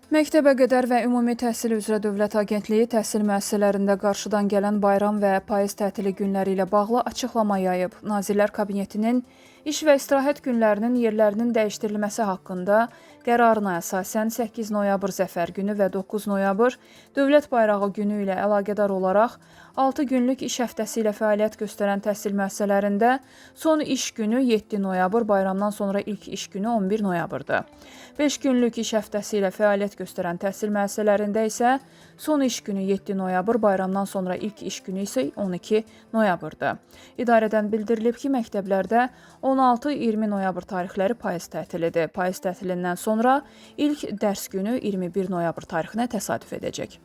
Məktəbəqədər və Ümumi Təhsil üzrə Dövlət Agentliyi təhsil müəssisələrində qarşıdan gələn bayram və payız tətili günləri ilə bağlı açıqlama yayıb. Nazirlər Kabinetinin iş və istirahət günlərinin yerlərinin dəyişdirilməsi haqqında qərarına əsasən 8 noyabr Zəfər günü və 9 noyabr Dövlət Bayrağı günü ilə əlaqədar olaraq 6 günlük iş həftəsi ilə fəaliyyət göstərən təhsil müəssisələrində son iş günü 7 noyabr, bayramdan sonra ilk iş günü 11 noyabrdır. 5 günlük iş həftəsi ilə fəaliyyət göstərən təhsil müəssisələrində isə son iş günü 7 noyabr, bayramdan sonra ilk iş günü isə 12 noyabrdır. İdarədən bildirilib ki, məktəblərdə 16-20 noyabr tarixləri payız tətilidir. Payız tətilindən sonra ilk dərs günü 21 noyabr tarixinə təsadüf edəcək.